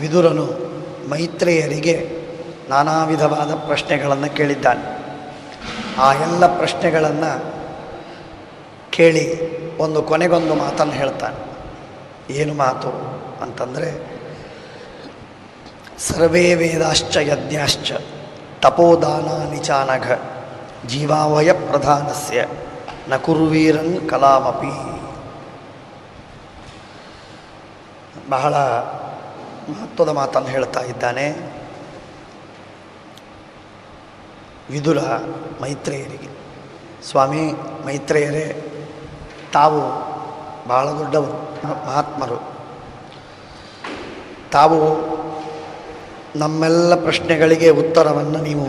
ವಿದುರನು ಮೈತ್ರೇಯರಿಗೆ ನಾನಾ ವಿಧವಾದ ಪ್ರಶ್ನೆಗಳನ್ನು ಕೇಳಿದ್ದಾನೆ. ಆ ಎಲ್ಲ ಪ್ರಶ್ನೆಗಳನ್ನು ಕೇಳಿ ಕೊನೆಗೊಂದು ಮಾತನ್ನು ಹೇಳ್ತಾನೆ. ಏನು ಮಾತು ಅಂತಂದರೆ, ಸರ್ವೇ ವೇದಾಶ್ಚ ಯಜ್ಞಾಶ್ಚ ತಪೋದಾನಾನಿ ಚಾನಘ ಜೀವಾವಯ ಪ್ರಧಾನಸ್ಯ ನ ಕುರ್ವೀರನ್ ಕಲಾಮಪಿ. ಬಹಳ ಮಹತ್ವದ ಮಾತನ್ನು ಹೇಳ್ತಾ ಇದ್ದಾನೆ ವಿದುರ ಮೈತ್ರೇಯರಿಗೆ. ಸ್ವಾಮಿ ಮೈತ್ರೇಯರೇ, ತಾವು ಬಹಳ ದೊಡ್ಡವರು, ಮಹಾತ್ಮರು. ತಾವು ನಮ್ಮೆಲ್ಲ ಪ್ರಶ್ನೆಗಳಿಗೆ ಉತ್ತರವನ್ನು ನೀವು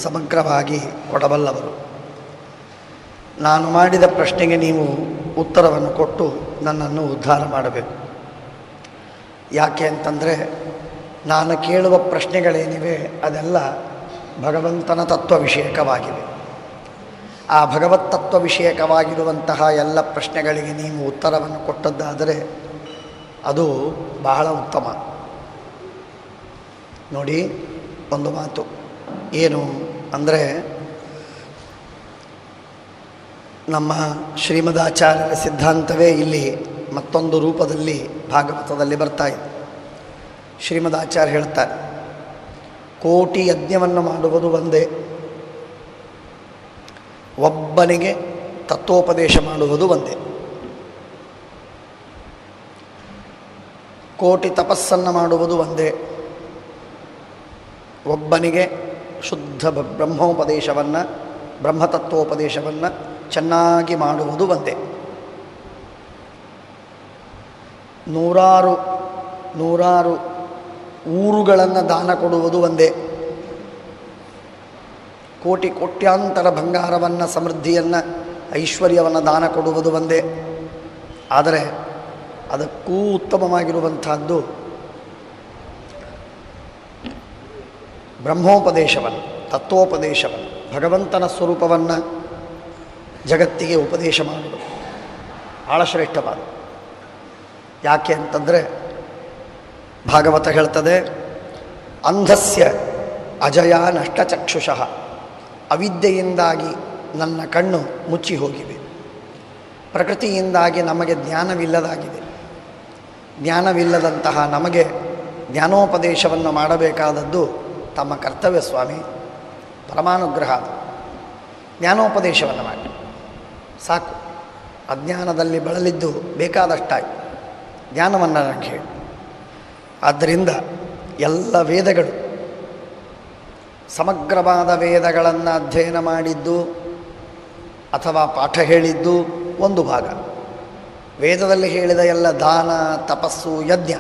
ಸಮಗ್ರವಾಗಿ ಕೊಡಬಲ್ಲವರು. ನಾನು ಮಾಡಿದ ಪ್ರಶ್ನೆಗೆ ನೀವು ಉತ್ತರವನ್ನು ಕೊಟ್ಟು ನನ್ನನ್ನು ಉದ್ಧಾರ ಮಾಡಬೇಕು. ಯಾಕೆ ಅಂತಂದರೆ, ನಾನು ಕೇಳುವ ಪ್ರಶ್ನೆಗಳೇನಿವೆ ಅದೆಲ್ಲ ಭಗವಂತನ ತತ್ವ ವಿಷಯಕವಾಗಿವೆ. ಆ ಭಗವತ್ ತತ್ವ ವಿಷಯಕವಾಗಿರುವಂತಹ ಎಲ್ಲ ಪ್ರಶ್ನೆಗಳಿಗೆ ನೀವು ಉತ್ತರವನ್ನು ಕೊಟ್ಟದ್ದಾದರೆ ಅದು ಬಹಳ ಉತ್ತಮ. ನೋಡಿ, ಒಂದು ಮಾತು ಏನು ಅಂದರೆ, ನಮ್ಮ ಶ್ರೀಮದಾಚಾರ್ಯರ ಸಿದ್ಧಾಂತವೇ ಇಲ್ಲಿ ಮತ್ತೊಂದು ರೂಪದಲ್ಲಿ ಭಾಗವತದಲ್ಲಿ ಬರ್ತಾ ಇದೆ. ಶ್ರೀಮದಾಚಾರ್ಯ ಹೇಳ್ತಾರೆ, ಕೋಟಿ ಯಜ್ಞವನ್ನು ಮಾಡುವುದು ಒಂದೇ, ಒಬ್ಬನಿಗೆ ತತ್ವೋಪದೇಶ ಮಾಡುವುದು ಒಂದೇ. ಕೋಟಿ ತಪಸ್ಸನ್ನು ಮಾಡುವುದು ಒಂದೇ, ಒಬ್ಬನಿಗೆ ಶುದ್ಧ ಬ್ರಹ್ಮೋಪದೇಶವನ್ನು, ಬ್ರಹ್ಮತತ್ವೋಪದೇಶವನ್ನು ಚೆನ್ನಾಗಿ ಮಾಡುವುದು ಒಂದೇ. ನೂರಾರು ಊರುಗಳನ್ನು ದಾನ ಕೊಡುವುದು ಒಂದೇ. ಕೋಟ್ಯಾಂತರ ಬಂಗಾರವನ್ನು, ಸಮೃದ್ಧಿಯನ್ನು, ಐಶ್ವರ್ಯವನ್ನು ದಾನ ಕೊಡುವುದು ಒಂದೇ. ಆದರೆ ಅದಕ್ಕೂ ಉತ್ತಮವಾಗಿರುವಂಥದ್ದು ಬ್ರಹ್ಮೋಪದೇಶವನ್ನು, ತತ್ವೋಪದೇಶವನ್ನು, ಭಗವಂತನ ಸ್ವರೂಪವನ್ನು ಜಗತ್ತಿಗೆ ಉಪದೇಶ ಮಾಡುವುದು ಭಾಳ ಶ್ರೇಷ್ಠವಾದ. ಯಾಕೆ ಅಂತಂದರೆ, ಭಾಗವತ ಹೇಳ್ತದೆ, ಅಂಧಸ್ಯ ಅಜಯ ನಷ್ಟಚಕ್ಷುಷಃ, ಅವಿದ್ಯೆಯಿಂದಾಗಿ ನನ್ನ ಕಣ್ಣು ಮುಚ್ಚಿ ಹೋಗಿವೆ, ಪ್ರಕೃತಿಯಿಂದಾಗಿ ನಮಗೆ ಜ್ಞಾನವಿಲ್ಲದಾಗಿದೆ. ಜ್ಞಾನವಿಲ್ಲದಂತಹ ನಮಗೆ ಜ್ಞಾನೋಪದೇಶವನ್ನು ಮಾಡಬೇಕಾದದ್ದು ತಮ್ಮ ಕರ್ತವ್ಯ ಸ್ವಾಮಿ, ಪರಮಾನುಗ್ರಹ. ಜ್ಞಾನೋಪದೇಶವನ್ನು ಮಾಡಿ ಸಾಕು. ಅಜ್ಞಾನದಲ್ಲಿ ಬಳಲಿದ್ದು ಬೇಕಾದಷ್ಟಾಗಿ, ಜ್ಞಾನವನ್ನು ನನಗೆ ಹೇಳಿ. ಆದ್ದರಿಂದ ಎಲ್ಲ ವೇದಗಳು, ಸಮಗ್ರವಾದ ವೇದಗಳನ್ನು ಅಧ್ಯಯನ ಮಾಡಿದ್ದು ಅಥವಾ ಪಾಠ ಹೇಳಿದ್ದು ಒಂದು ಭಾಗ, ವೇದದಲ್ಲಿ ಹೇಳಿದ ಎಲ್ಲ ದಾನ, ತಪಸ್ಸು, ಯಜ್ಞ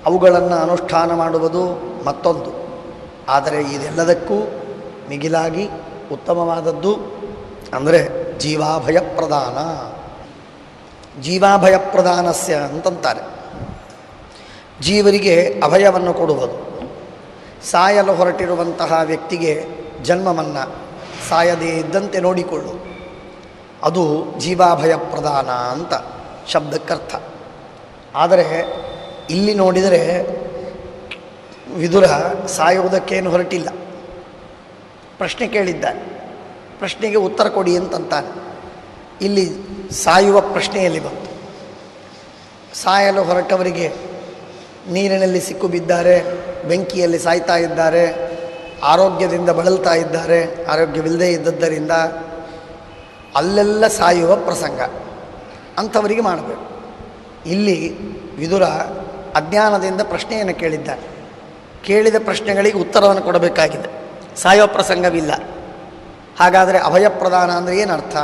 ಅವುಗಳನ್ನು ಅನುಷ್ಠಾನ ಮಾಡುವುದು ಮತ್ತೊಂದು. ಆದರೆ ಇದೆಲ್ಲದಕ್ಕೂ ಮಿಗಿಲಾಗಿ ಉತ್ತಮವಾದದ್ದು ಅಂದರೆ ಜೀವಾಭಯ ಪ್ರದಾನ. ಜೀವಾಭಯ ಪ್ರದಾನಸ್ಯ ಅಂತಂತಾರೆ. ಜೀವರಿಗೆ ಅಭಯವನ್ನು ಕೊಡುವುದು, ಸಾಯಲು ಹೊರಟಿರುವಂತಹ ವ್ಯಕ್ತಿಗೆ ಜನ್ಮವನ್ನು ಸಾಯದೇ ಇದ್ದಂತೆ ನೋಡಿಕೊಳ್ಳುವುದು, ಅದು ಜೀವಾಭಯ ಪ್ರದಾನ ಅಂತ ಶಬ್ದಕ್ಕರ್ಥ. ಆದರೆ ಇಲ್ಲಿ ನೋಡಿದರೆ ವಿದುರ ಸಾಯುವುದಕ್ಕೇನು ಹೊರಟಿಲ್ಲ. ಪ್ರಶ್ನೆ ಕೇಳಿದ್ದಾನೆ, ಪ್ರಶ್ನೆಗೆ ಉತ್ತರ ಕೊಡಿ ಅಂತಂತಾನೆ. ಇಲ್ಲಿ ಸಾಯುವ ಪ್ರಶ್ನೆಯಲ್ಲಿ ಬಂತು. ಸಾಯಲು ಹೊರಟವರಿಗೆ ನೀರಿನಲ್ಲಿ ಸಿಕ್ಕು ಬಿದ್ದಾರೆ, ಬೆಂಕಿಯಲ್ಲಿ ಸಾಯ್ತಾ ಇದ್ದಾರೆ, ಆರೋಗ್ಯದಿಂದ ಬಳಲ್ತಾ ಇದ್ದಾರೆ, ಆರೋಗ್ಯವಿಲ್ಲದೆ ಇದ್ದದ್ದರಿಂದ ಅಲ್ಲೆಲ್ಲ ಸಾಯುವ ಪ್ರಸಂಗ ಅಂಥವರಿಗೆ ಮಾಡಬೇಕು. ಇಲ್ಲಿ ವಿದುರ ಅಜ್ಞಾನದಿಂದ ಪ್ರಶ್ನೆಯನ್ನು ಕೇಳಿದ್ದಾನೆ. ಕೇಳಿದ ಪ್ರಶ್ನೆಗಳಿಗೆ ಉತ್ತರವನ್ನು ಕೊಡಬೇಕಾಗಿದೆ. ಸಾಯೋ ಪ್ರಸಂಗವಿಲ್ಲ. ಹಾಗಾದರೆ ಅಭಯ ಪ್ರದಾನ ಅಂದರೆ ಏನರ್ಥ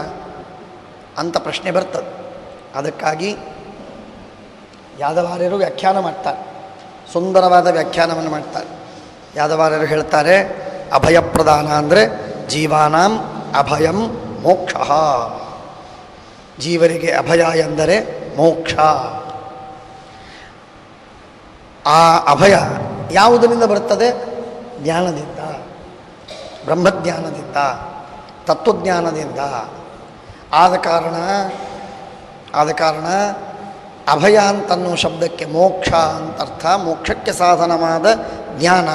ಅಂತ ಪ್ರಶ್ನೆ ಬರ್ತದೆ. ಅದಕ್ಕಾಗಿ ಯಾದವಾರ್ಯರು ವ್ಯಾಖ್ಯಾನ ಮಾಡ್ತಾರೆ, ಸುಂದರವಾದ ವ್ಯಾಖ್ಯಾನವನ್ನು ಮಾಡ್ತಾರೆ. ಯಾದವಾರ್ಯರು ಹೇಳ್ತಾರೆ, ಅಭಯ ಪ್ರದಾನ ಅಂದರೆ ಜೀವಾನಾಂ ಅಭಯಂ ಮೋಕ್ಷ. ಜೀವರಿಗೆ ಅಭಯ ಎಂದರೆ ಮೋಕ್ಷ. ಆ ಅಭಯ ಯಾವುದರಿಂದ ಬರ್ತದೆ? ಜ್ಞಾನದಿಂದ, ಬ್ರಹ್ಮಜ್ಞಾನದಿಂದ, ತತ್ವಜ್ಞಾನದಿಂದ. ಆದ ಕಾರಣ ಅಭಯ ಅಂತನ್ನೋ ಶಬ್ದಕ್ಕೆ ಮೋಕ್ಷ ಅಂತರ್ಥ, ಮೋಕ್ಷಕ್ಕೆ ಸಾಧನವಾದ ಜ್ಞಾನ.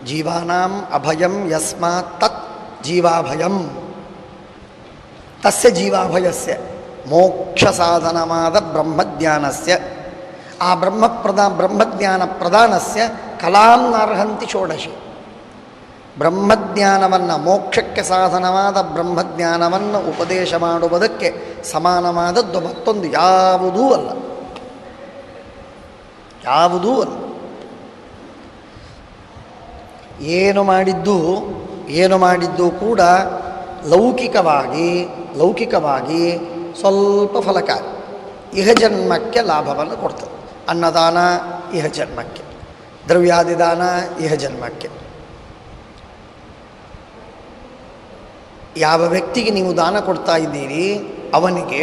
ಜೀವಾನಾಂ ಅಭಯಂ ಯಸ್ಮಾತ್ ತತ್ ಜೀವಾಭಯಂ, ತಸ್ಯ ಜೀವಾಭಯಸ್ಯ ಮೋಕ್ಷ ಸಾಧನವಾದ ಬ್ರಹ್ಮಜ್ಞಾನಸ್ಯ, ಆ ಬ್ರಹ್ಮಜ್ಞಾನ ಪ್ರಧಾನಸ್ಯ ಕಲಾಂ ನಾರ್ಹಂತಿ ಷೋಡಶಿ. ಬ್ರಹ್ಮಜ್ಞಾನವನ್ನು, ಮೋಕ್ಷಕ್ಕೆ ಸಾಧನವಾದ ಬ್ರಹ್ಮಜ್ಞಾನವನ್ನು ಉಪದೇಶ ಮಾಡುವುದಕ್ಕೆ ಸಮಾನವಾದದ್ದು ಮತ್ತೊಂದು ಯಾವುದೂ ಅಲ್ಲ, ಯಾವುದೂ ಅಲ್ಲ. ಏನು ಮಾಡಿದ್ದು ಕೂಡ ಲೌಕಿಕವಾಗಿ ಸ್ವಲ್ಪ ಫಲಕಾರಿ, ಇಹಜನ್ಮಕ್ಕೆ ಲಾಭವನ್ನು ಕೊಡ್ತದೆ. ಅನ್ನದಾನ ಇಹಜನ್ಮಕ್ಕೆ, ದ್ರವ್ಯಾದಿದಾನ ಇಹಜನ್ಮಕ್ಕೆ. ಯಾವ ವ್ಯಕ್ತಿಗೆ ನೀವು ದಾನ ಕೊಡ್ತಾ ಇದ್ದೀರಿ ಅವನಿಗೆ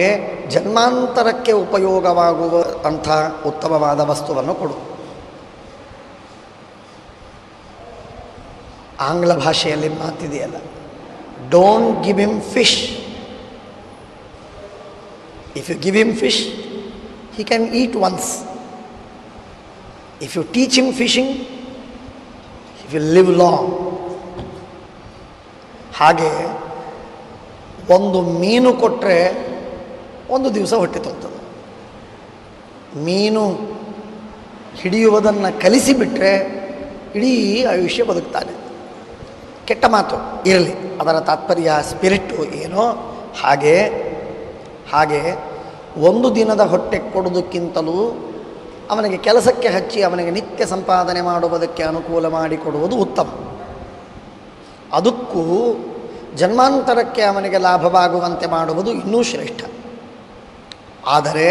ಜನ್ಮಾಂತರಕ್ಕೆ ಉಪಯೋಗವಾಗುವ ಅಂಥ ಉತ್ತಮವಾದ ವಸ್ತುವನ್ನು ಕೊಡು. ಆಂಗ್ಲ ಭಾಷೆಯಲ್ಲಿ ಮಾತಿದೆಯಲ್ಲ, don't give him fish. If you give him fish he can eat once. If you teach him fishing, he will live long. ಹಾಗೆ ಒಂದು ಮೀನು ಕೊಟ್ಟರೆ ಒಂದು ದಿವಸ ಹೊಟ್ಟೆ ತುಂಬುತ್ತದೆ. ಮೀನು ಹಿಡಿಯುವುದನ್ನು ಕಲಿಸಿಬಿಟ್ರೆ ಇಡೀ ಆಯುಷ್ಯ ಬದುಕ್ತಾನೆ. ಕೆಟ್ಟ ಮಾತು ಇರಲಿ, ಅದರ ತಾತ್ಪರ್ಯ ಸ್ಪಿರಿಟ್ಟು ಏನೋ ಹಾಗೆ ಒಂದು ದಿನದ ಹೊಟ್ಟೆ ಕೊಡುವುದಕ್ಕಿಂತಲೂ ಅವನಿಗೆ ಕೆಲಸಕ್ಕೆ ಹಚ್ಚಿ ಅವನಿಗೆ ನಿತ್ಯ ಸಂಪಾದನೆ ಮಾಡುವುದಕ್ಕೆ ಅನುಕೂಲ ಮಾಡಿಕೊಡುವುದು ಉತ್ತಮ. ಅದಕ್ಕೂ ಜನ್ಮಾಂತರಕ್ಕೆ ಅವನಿಗೆ ಲಾಭವಾಗುವಂತೆ ಮಾಡುವುದು ಇನ್ನೂ ಶ್ರೇಷ್ಠ. ಆದರೆ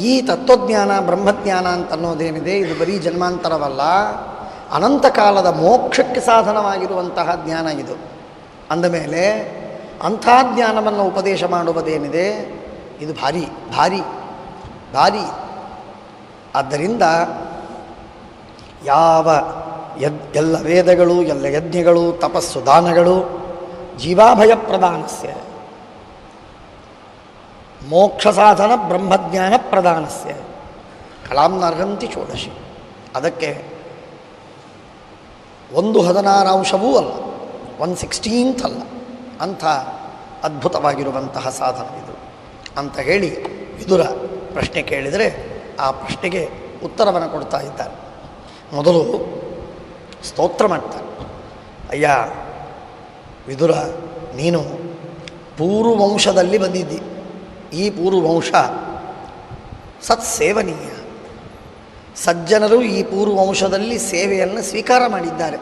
ಈ ತತ್ವಜ್ಞಾನ, ಬ್ರಹ್ಮಜ್ಞಾನ ಅಂತನ್ನೋದೇನಿದೆ, ಇದು ಬರೀ ಜನ್ಮಾಂತರವಲ್ಲ, ಅನಂತ ಕಾಲದ ಮೋಕ್ಷಕ್ಕೆ ಸಾಧನವಾಗಿರುವಂತಹ ಜ್ಞಾನ ಇದು. ಅಂದಮೇಲೆ ಅಂಥ ಜ್ಞಾನವನ್ನು ಉಪದೇಶ ಮಾಡುವುದೇನಿದೆ ಇದು ಭಾರಿ ಭಾರಿ ಭಾರಿ. ಆದ್ದರಿಂದ ಎಲ್ಲ ವೇದಗಳು, ಎಲ್ಲ ಯಜ್ಞಗಳು, ತಪಸ್ಸು, ದಾನಗಳು ಜೀವಾಭಯ ಪ್ರಧಾನಸ್ಯ, ಮೋಕ್ಷ ಸಾಧನ ಬ್ರಹ್ಮಜ್ಞಾನ ಪ್ರಧಾನಸ್ಯ ಕಲಾಂ ನಾರ್ಹಂತಿ ಷೋಡಶಿ. ಅದಕ್ಕೆ 1/16 ಅಲ್ಲ, 1/16 ಅಲ್ಲ, ಅಂಥ ಅದ್ಭುತವಾಗಿರುವಂತಹ ಸಾಧನವಿದು ಅಂತ ಹೇಳಿ ವಿದುರ ಪ್ರಶ್ನೆ ಕೇಳಿದರೆ ಆ ಪ್ರಶ್ನೆಗೆ ಉತ್ತರವನ್ನು ಕೊಡ್ತಾ ಇದ್ದಾರೆ. ಮೊದಲು ಸ್ತೋತ್ರ ಮಾಡ್ತಾರೆ. ಅಯ್ಯ ವಿದುರ, ನೀನು ಪೂರ್ವವಂಶದಲ್ಲಿ ಬಂದಿದ್ದಿ. ಈ ಪೂರ್ವವಂಶ ಸತ್ಸೇವನೀಯ. ಸಜ್ಜನರು ಈ ಪೂರ್ವವಂಶದಲ್ಲಿ ಸೇವೆಯನ್ನು ಸ್ವೀಕಾರ ಮಾಡಿದ್ದಾರೆ.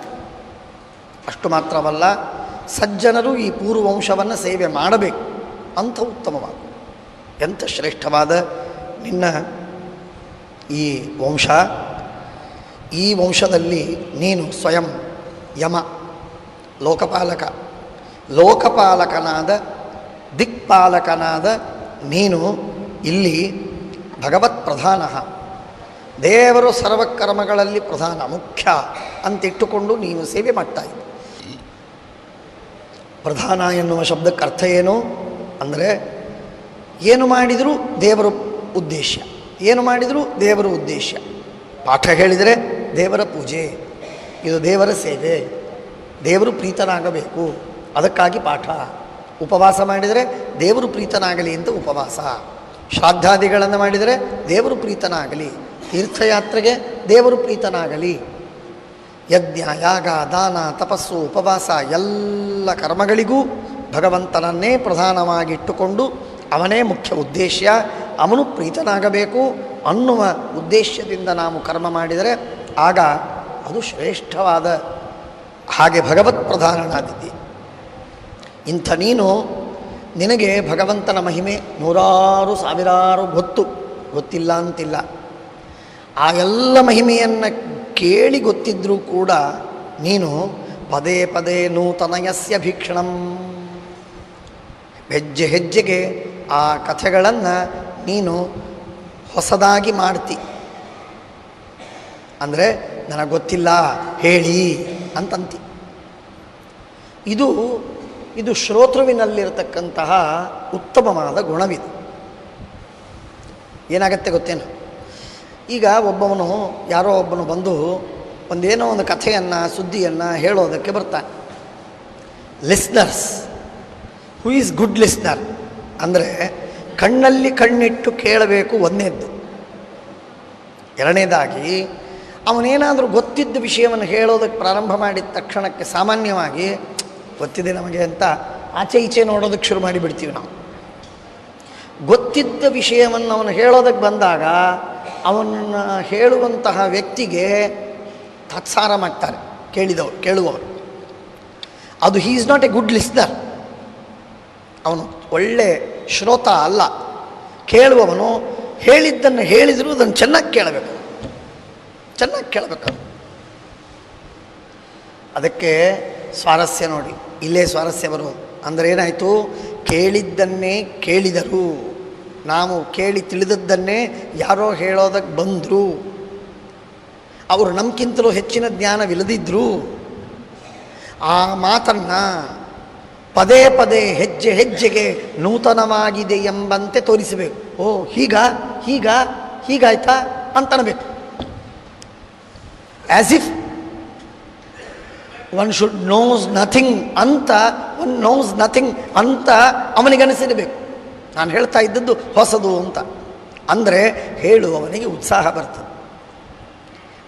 ಅಷ್ಟು ಮಾತ್ರವಲ್ಲ, ಸಜ್ಜನರು ಈ ಪೂರ್ವವಂಶವನ್ನು ಸೇವೆ ಮಾಡಬೇಕು ಅಂಥ ಉತ್ತಮವಾದ, ಎಂಥ ಶ್ರೇಷ್ಠವಾದ ನಿನ್ನ ಈ ವಂಶ. ಈ ವಂಶದಲ್ಲಿ ನೀನು ಸ್ವಯಂ ಯಮ, ಲೋಕಪಾಲಕನಾದ ದಿಕ್ಪಾಲಕನಾದ ನೀನು ಇಲ್ಲಿ ಭಗವತ್ ಪ್ರಧಾನ, ದೇವರು ಸರ್ವಕರ್ಮಗಳಲ್ಲಿ ಪ್ರಧಾನ ಮುಖ್ಯ ಅಂತಿಟ್ಟುಕೊಂಡು ನೀನು ಸೇವೆ ಮಾಡ್ತಾ ಇದ್ದ. ಪ್ರಧಾನ ಎನ್ನುವ ಶಬ್ದಕ್ಕೆ ಅರ್ಥ ಏನು ಅಂದರೆ, ಏನು ಮಾಡಿದರೂ ದೇವರ ಉದ್ದೇಶ, ಏನು ಮಾಡಿದರೂ ದೇವರ ಉದ್ದೇಶ. ಪಾಠ ಹೇಳಿದರೆ ದೇವರ ಪೂಜೆ, ಇದು ದೇವರ ಸೇವೆ, ದೇವರು ಪ್ರೀತನಾಗಬೇಕು, ಅದಕ್ಕಾಗಿ ಪಾಠ. ಉಪವಾಸ ಮಾಡಿದರೆ ದೇವರು ಪ್ರೀತನಾಗಲಿ ಅಂತ ಉಪವಾಸ. ಶ್ರಾದ್ದಾದಿಗಳನ್ನು ಮಾಡಿದರೆ ದೇವರು ಪ್ರೀತನಾಗಲಿ, ತೀರ್ಥಯಾತ್ರೆಗೆ ದೇವರು ಪ್ರೀತನಾಗಲಿ. ಯಜ್ಞ, ಯಾಗ, ದಾನ, ತಪಸ್ಸು, ಉಪವಾಸ ಎಲ್ಲ ಕರ್ಮಗಳಿಗೂ ಭಗವಂತನನ್ನೇ ಪ್ರಧಾನವಾಗಿಟ್ಟುಕೊಂಡು ಅವನೇ ಮುಖ್ಯ ಉದ್ದೇಶ, ಅವನು ಪ್ರೀತನಾಗಬೇಕು ಅನ್ನುವ ಉದ್ದೇಶದಿಂದ ನಾವು ಕರ್ಮ ಮಾಡಿದರೆ ಆಗ ಅದು ಶ್ರೇಷ್ಠವಾದ, ಹಾಗೆ ಭಗವತ್ ಪ್ರಧಾನನಾದಿದ್ದಿ. ಇಂಥ ನಿನಗೆ ಭಗವಂತನ ಮಹಿಮೆ ನೂರಾರು ಸಾವಿರಾರು ಗೊತ್ತಿಲ್ಲ ಅಂತಿಲ್ಲ. ಆ ಎಲ್ಲ ಮಹಿಮೆಯನ್ನು ಕೇಳಿ ಗೊತ್ತಿದ್ದರೂ ಕೂಡ ನೀನು ಪದೇ ಪದೇ ನೂತನಯಸ್ಯ ಭೀಕ್ಷಣಂ, ಹೆಜ್ಜೆ ಹೆಜ್ಜೆಗೆ ಆ ಕಥೆಗಳನ್ನು ನೀನು ಹೊಸದಾಗಿ ಮಾಡ್ತಿ. ಅಂದರೆ ನನಗೆ ಗೊತ್ತಿಲ್ಲ ಹೇಳಿ ಅಂತಂತಿ. ಇದು ಶ್ರೋತೃವಿನಲ್ಲಿರತಕ್ಕಂತಹ ಉತ್ತಮವಾದ ಗುಣವಿದೆ. ಏನಾಗತ್ತೆ ಗೊತ್ತೇನು? ಈಗ ಒಬ್ಬವನು ಯಾರೋ ಒಬ್ಬನು ಬಂದು ಒಂದೇನೋ ಒಂದು ಕಥೆಯನ್ನು ಸುದ್ದಿಯನ್ನು ಹೇಳೋದಕ್ಕೆ ಬರ್ತಾನೆ. Listeners, who is good listener ಅಂದರೆ ಕಣ್ಣಲ್ಲಿ ಕಣ್ಣಿಟ್ಟು ಕೇಳಬೇಕು ಒಂದನೇದ್ದು. ಎರಡನೇದಾಗಿ ಅವನೇನಾದರೂ ಗೊತ್ತಿದ್ದ ವಿಷಯವನ್ನು ಹೇಳೋದಕ್ಕೆ ಪ್ರಾರಂಭ ಮಾಡಿದ ತಕ್ಷಣಕ್ಕೆ ಸಾಮಾನ್ಯವಾಗಿ ಗೊತ್ತಿದೆ ನಮಗೆ ಅಂತ ಆಚೆ ಈಚೆ ನೋಡೋದಕ್ಕೆ ಶುರು ಮಾಡಿಬಿಡ್ತೀವಿ ನಾವು. ಗೊತ್ತಿದ್ದ ವಿಷಯವನ್ನು ಅವನು ಹೇಳೋದಕ್ಕೆ ಬಂದಾಗ ಅವನ್ನ ಹೇಳುವಂತಹ ವ್ಯಕ್ತಿಗೆ ತಾತ್ಸಾರ ಮಾಡ್ತಾರೆ ಕೇಳುವವರು. ಅದು he is not A good listener. ಅವನು ಒಳ್ಳೆ ಶ್ರೋತ ಅಲ್ಲ. ಕೇಳುವವನು ಹೇಳಿದ್ದನ್ನು ಹೇಳಿದರೂ ಅದನ್ನು ಚೆನ್ನಾಗಿ ಕೇಳಬೇಕು. ಅದಕ್ಕೆ ಸ್ವಾರಸ್ಯ ನೋಡಿ, ಇಲ್ಲೇ ಸ್ವಾರಸ್ಯ ಬರೋದು. ಅಂದರೆ ಏನಾಯಿತು? ಕೇಳಿದ್ದನ್ನೇ ಕೇಳಿದರು. ನಾವು ಕೇಳಿ ತಿಳಿದದ್ದನ್ನೇ ಯಾರೋ ಹೇಳೋದಕ್ಕೆ ಬಂದರು. ಅವರು ನಮಗಿಂತಲೂ ಹೆಚ್ಚಿನ ಜ್ಞಾನವಿಲ್ಲದಿದ್ದರು. ಆ ಮಾತನ್ನು ಪದೇ ಪದೇ ಹೆಜ್ಜೆ ಹೆಜ್ಜೆಗೆ ನೂತನವಾಗಿದೆ ಎಂಬಂತೆ ತೋರಿಸಬೇಕು. ಓ ಹೀಗಾಯ್ತಾ ಅಂತನಬೇಕು. As if one should knows nothing ಅಂತ ಅವನಿಗನಿಸಿರಬೇಕು. ನಾನು ಹೇಳ್ತಾ ಇದ್ದದ್ದು ಹೊಸದು ಅಂತ. ಅಂದರೆ ಹೇಳುವವನಿಗೆ ಉತ್ಸಾಹ ಬರ್ತದೆ.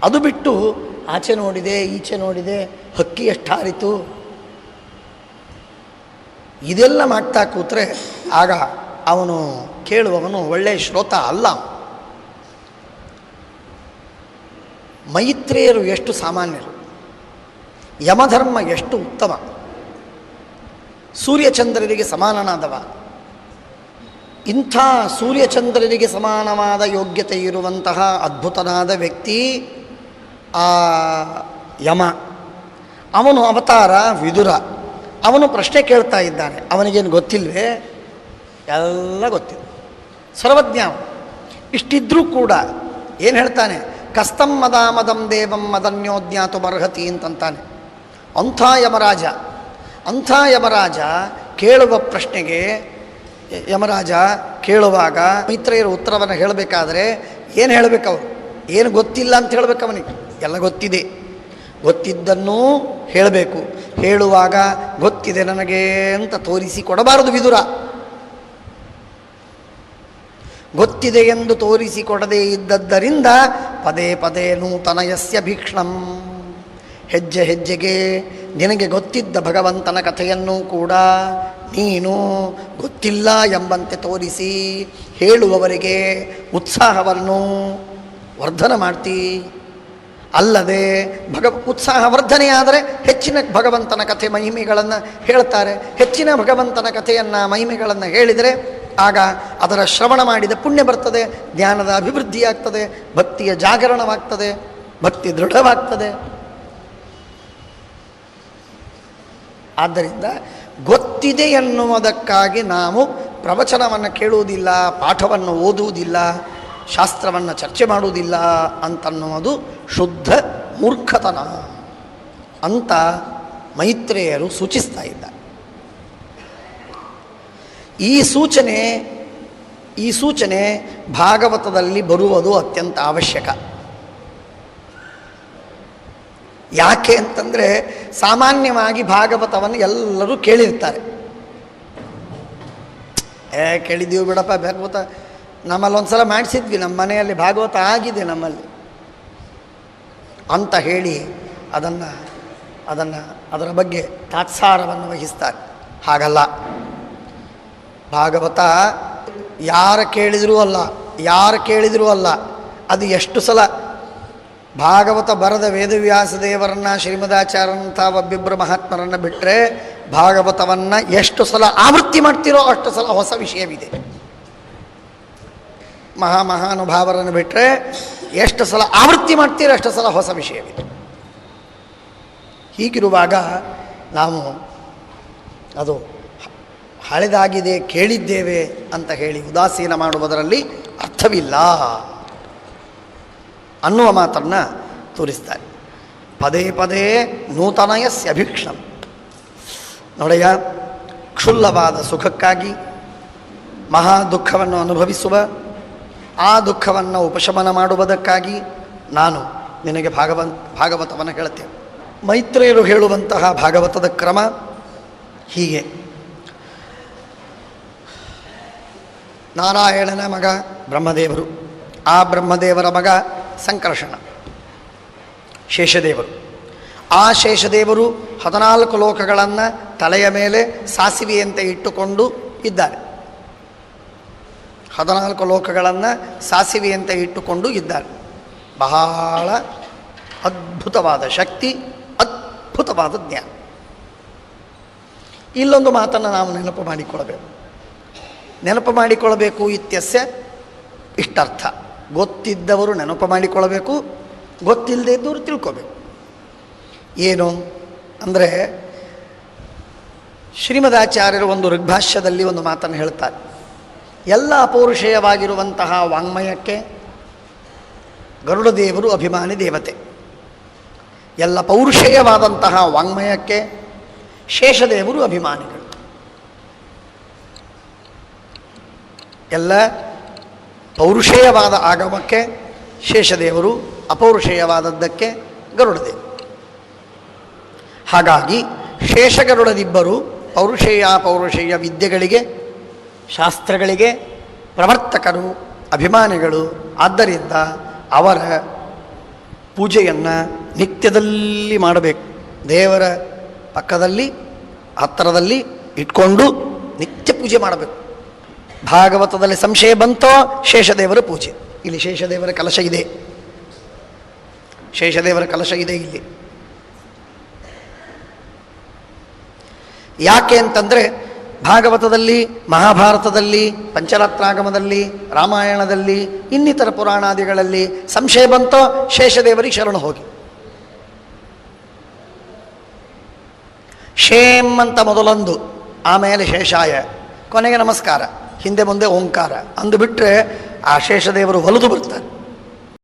ಅದು ಬಿಟ್ಟು ಆಚೆ ನೋಡಿದೆ ಈಚೆ ನೋಡಿದೆ, ಹಕ್ಕಿ ಎಷ್ಟು ಹಾರಿತು, ಇದೆಲ್ಲ ಮಾಡ್ತಾ ಕೂತ್ರೆ ಆಗ ಅವನು ಕೇಳುವವನು ಒಳ್ಳೆಯ ಶ್ರೋತ ಅಲ್ಲ. ಮೈತ್ರೇಯರು ಎಷ್ಟು ಸಾಮಾನ್ಯರು, ಯಮಧರ್ಮ ಎಷ್ಟು ಉತ್ತಮ, ಸೂರ್ಯಚಂದ್ರರಿಗೆ ಸಮಾನನಾದವ. ಇಂಥ ಸೂರ್ಯಚಂದ್ರರಿಗೆ ಸಮಾನವಾದ ಯೋಗ್ಯತೆ ಇರುವಂತಹ ಅದ್ಭುತನಾದ ವ್ಯಕ್ತಿ ಆ ಯಮ. ಅವನು ಅವತಾರ ವಿದುರ. ಅವನು ಪ್ರಶ್ನೆ ಕೇಳ್ತಾ ಇದ್ದಾನೆ. ಅವನಿಗೇನು ಗೊತ್ತಿಲ್ವೇ? ಎಲ್ಲ ಗೊತ್ತಿದೆ, ಸರ್ವಜ್ಞ. ಇಷ್ಟಿದ್ರೂ ಕೂಡ ಏನು ಹೇಳ್ತಾನೆ? ಕಸ್ತಂ ಮದಾಮದಂ ದೇವಂ ಮದನ್ಯೋಜ್ಞಾತು ಬರ್ಹತಿ ಅಂತಂತಾನೆ. ಅಂಥ ಯಮರಾಜ ಕೇಳುವ ಪ್ರಶ್ನೆಗೆ ಯಮರಾಜ ಕೇಳುವಾಗ ಮೈತ್ರೇಯರು ಉತ್ತರವನ್ನು ಹೇಳಬೇಕಾದ್ರೆ ಏನು ಹೇಳಬೇಕು? ಅವರು ಏನು ಗೊತ್ತಿಲ್ಲ ಅಂತ ಹೇಳಬೇಕು. ಅವನಿಗೆ ಎಲ್ಲ ಗೊತ್ತಿದೆ. ಗೊತ್ತಿದ್ದನ್ನೂ ಹೇಳಬೇಕು. ಹೇಳುವಾಗ ಗೊತ್ತಿದೆ ನನಗೆ ಅಂತ ತೋರಿಸಿ ಕೊಡಬಾರದು ವಿದುರ. ಗೊತ್ತಿದೆ ಎಂದು ತೋರಿಸಿಕೊಡದೇ ಇದ್ದದ್ದರಿಂದ ಪದೇ ಪದೇ ನೂತನಯಸ್ಯ ಭೀಕ್ಷ್ಣಂ. ಹೆಜ್ಜೆ ಹೆಜ್ಜೆಗೆ ನಿನಗೆ ಗೊತ್ತಿದ್ದ ಭಗವಂತನ ಕಥೆಯನ್ನು ಕೂಡ ನೀನು ಗೊತ್ತಿಲ್ಲ ಎಂಬಂತೆ ತೋರಿಸಿ ಹೇಳುವವರಿಗೆ ಉತ್ಸಾಹವನ್ನು ವರ್ಧನ ಮಾಡ್ತಿ. ಅಲ್ಲದೆ ಉತ್ಸಾಹ ವರ್ಧನೆಯಾದರೆ ಹೆಚ್ಚಿನ ಭಗವಂತನ ಕಥೆ ಮಹಿಮೆಗಳನ್ನು ಹೇಳ್ತಾರೆ. ಹೆಚ್ಚಿನ ಭಗವಂತನ ಕಥೆಯನ್ನು ಮಹಿಮೆಗಳನ್ನು ಹೇಳಿದರೆ ಆಗ ಅದರ ಶ್ರವಣ ಮಾಡಿದ ಪುಣ್ಯ ಬರ್ತದೆ, ಜ್ಞಾನದ ಅಭಿವೃದ್ಧಿಯಾಗ್ತದೆ, ಭಕ್ತಿಯ ಜಾಗರಣವಾಗ್ತದೆ, ಭಕ್ತಿ ದೃಢವಾಗ್ತದೆ. ಆದ್ದರಿಂದ ಗೊತ್ತಿದೆ ಎನ್ನುವುದಕ್ಕಾಗಿ ನಾವು ಪ್ರವಚನವನ್ನು ಕೇಳುವುದಿಲ್ಲ, ಪಾಠವನ್ನು ಓದುವುದಿಲ್ಲ, ಶಾಸ್ತ್ರವನ್ನು ಚರ್ಚೆ ಮಾಡುವುದಿಲ್ಲ ಅಂತನ್ನುವುದು ಶುದ್ಧ ಮೂರ್ಖತನ ಅಂತ ಮೈತ್ರೇಯರು ಸೂಚಿಸ್ತಾ ಇದ್ದಾರೆ. ಈ ಸೂಚನೆ ಭಾಗವತದಲ್ಲಿ ಬರುವುದು ಅತ್ಯಂತ ಅವಶ್ಯಕ. ಯಾಕೆ ಅಂತಂದರೆ ಸಾಮಾನ್ಯವಾಗಿ ಭಾಗವತವನ್ನು ಎಲ್ಲರೂ ಕೇಳಿರ್ತಾರೆ. ಕೇಳಿದ್ದೀವಿ ಬಿಡಪ್ಪ ಭಾಗವತ, ನಮ್ಮಲ್ಲಿ ಒಂದು ಸಲ ಮಾಡಿಸಿದ್ವಿ, ನಮ್ಮ ಮನೆಯಲ್ಲಿ ಭಾಗವತ ಆಗಿದೆ ನಮ್ಮಲ್ಲಿ ಅಂತ ಹೇಳಿ ಅದರ ಬಗ್ಗೆ ತಾತ್ಸಾರವನ್ನು ವಹಿಸ್ತಾರೆ. ಹಾಗಲ್ಲ. ಭಾಗವತ ಯಾರು ಕೇಳಿದರೂ ಅಲ್ಲ. ಅದು ಎಷ್ಟು ಸಲ ಭಾಗವತ ಬರೆದ ವೇದವ್ಯಾಸ ದೇವರನ್ನ, ಶ್ರೀಮದಾಚಾರ್ಯರಂಥ ಒಬ್ಬಿಬ್ಬರು ಮಹಾತ್ಮರನ್ನು ಬಿಟ್ಟರೆ ಭಾಗವತವನ್ನು ಎಷ್ಟು ಸಲ ಆವೃತ್ತಿ ಮಾಡ್ತಿರೋ ಅಷ್ಟು ಸಲ ಹೊಸ ವಿಷಯವಿದೆ. ಮಹಾನುಭಾವರನ್ನು ಬಿಟ್ಟರೆ ಎಷ್ಟು ಸಲ ಆವೃತ್ತಿ ಮಾಡ್ತೀರೋ ಅಷ್ಟು ಸಲ ಹೊಸ ವಿಷಯವಿದೆ. ಹೀಗಿರುವಾಗ ನಾವು ಅದು ಹಳೆದಾಗಿದೆ, ಕೇಳಿದ್ದೇವೆ ಅಂತ ಹೇಳಿ ಉದಾಸೀನ ಮಾಡುವುದರಲ್ಲಿ ಅರ್ಥವಿಲ್ಲ ಅನ್ನುವ ಮಾತನ್ನು ತೋರಿಸ್ತಾರೆ. ಪದೇ ಪದೇ ನೂತನಯಸ್ಯ ಅಭೀಕ್ಷಣಂ. ನೋಡೆಯ, ಕ್ಷುಲ್ಲವಾದ ಸುಖಕ್ಕಾಗಿ ಮಹಾ ದುಃಖವನ್ನು ಅನುಭವಿಸುವ ಆ ದುಃಖವನ್ನು ಉಪಶಮನ ಮಾಡುವುದಕ್ಕಾಗಿ ನಾನು ನಿನಗೆ ಭಾಗವತವನ್ನು ಹೇಳ್ತೇನೆ. ಮೈತ್ರೇಯರು ಹೇಳುವಂತಹ ಭಾಗವತದ ಕ್ರಮ ಹೀಗೆ. ನಾರಾಯಣನ ಮಗ ಬ್ರಹ್ಮದೇವರು, ಆ ಬ್ರಹ್ಮದೇವರ ಮಗ ಸಂಕರ್ಷಣ, ಶೇಷದೇವರು. ಆ ಶೇಷದೇವರು 14 ಲೋಕಗಳನ್ನು ತಲೆಯ ಮೇಲೆ ಸಾಸಿವೆಯಂತೆ ಇಟ್ಟುಕೊಂಡು ಇದ್ದಾರೆ. 14 ಲೋಕಗಳನ್ನು ಸಾಸಿವೆಯಂತೆ ಇಟ್ಟುಕೊಂಡು ಇದ್ದಾರೆ. ಬಹಳ ಅದ್ಭುತವಾದ ಶಕ್ತಿ, ಅದ್ಭುತವಾದ ಜ್ಞಾನ. ಇಲ್ಲೊಂದು ಮಾತನ್ನು ನಾವು ನೆನಪು ಮಾಡಿಕೊಳ್ಳಬೇಕು ಇತ್ಯಸ್ಯ ಇಷ್ಟರ್ಥ. ಗೊತ್ತಿದ್ದವರು ನೆನಪು ಮಾಡಿಕೊಳ್ಳಬೇಕು, ಗೊತ್ತಿಲ್ಲದೆ ಇದ್ದವರು ತಿಳ್ಕೋಬೇಕು. ಏನು ಅಂದರೆ, ಶ್ರೀಮದಾಚಾರ್ಯರು ಒಂದು ಋಗ್ಭಾಷ್ಯದಲ್ಲಿ ಒಂದು ಮಾತನ್ನು ಹೇಳ್ತಾರೆ. ಎಲ್ಲ ಅಪೌರುಷೇಯವಾಗಿರುವಂತಹ ವಾಂಗ್ಮಯಕ್ಕೆ ಗರುಡದೇವರು ಅಭಿಮಾನಿ ದೇವತೆ. ಎಲ್ಲ ಪೌರುಷೇಯವಾದಂತಹ ವಾಂಗ್ಮಯಕ್ಕೆ ಶೇಷದೇವರು ಅಭಿಮಾನಿಗಳು. ಎಲ್ಲ ಪೌರುಷೇಯವಾದ ಆಗಮಕ್ಕೆ ಶೇಷದೇವರು, ಅಪೌರುಷೇಯವಾದದ್ದಕ್ಕೆ ಗರುಡದೇವರು. ಹಾಗಾಗಿ ಶೇಷಗರುಡರಿಬ್ಬರು ಪೌರುಷೇಯ ವಿದ್ಯೆಗಳಿಗೆ, ಶಾಸ್ತ್ರಗಳಿಗೆ ಪ್ರವರ್ತಕರು, ಅಭಿಮಾನಿಗಳು. ಆದ್ದರಿಂದ ಅವರ ಪೂಜೆಯನ್ನು ನಿತ್ಯದಲ್ಲಿ ಮಾಡಬೇಕು. ದೇವರ ಪಕ್ಕದಲ್ಲಿ, ಹತ್ತಿರದಲ್ಲಿ ಇಟ್ಕೊಂಡು ನಿತ್ಯ ಪೂಜೆ ಮಾಡಬೇಕು. ಭಾಗವತದಲ್ಲಿ ಸಂಶಯ ಬಂತೋ ಶೇಷದೇವರ ಪೂಜೆ. ಇಲ್ಲಿ ಶೇಷದೇವರ ಕಲಶ ಇದೆ, ಶೇಷದೇವರ ಕಲಶ ಇದೆ ಇಲ್ಲಿ. ಯಾಕೆ ಅಂತಂದರೆ, ಭಾಗವತದಲ್ಲಿ, ಮಹಾಭಾರತದಲ್ಲಿ, ಪಂಚರತ್ನಾಗಮದಲ್ಲಿ, ರಾಮಾಯಣದಲ್ಲಿ, ಇನ್ನಿತರ ಪುರಾಣಾದಿಗಳಲ್ಲಿ ಸಂಶಯ ಬಂತೋ ಶೇಷದೇವರಿಗೆ ಶರಣ ಹೋಗಿ. ಶೇಮ್ ಅಂತ ಮೊದಲೊಂದು, ಆಮೇಲೆ ಶೇಷಾಯ, ಕೊನೆಗೆ ನಮಸ್ಕಾರ, ಹಿಂದೆ ಮುಂದೆ ಓಂಕಾರ ಅಂದುಬಿಟ್ರೆ ಆ ಶೇಷದೇವರು ಒಲಿದು ಬರ್ತಾರೆ.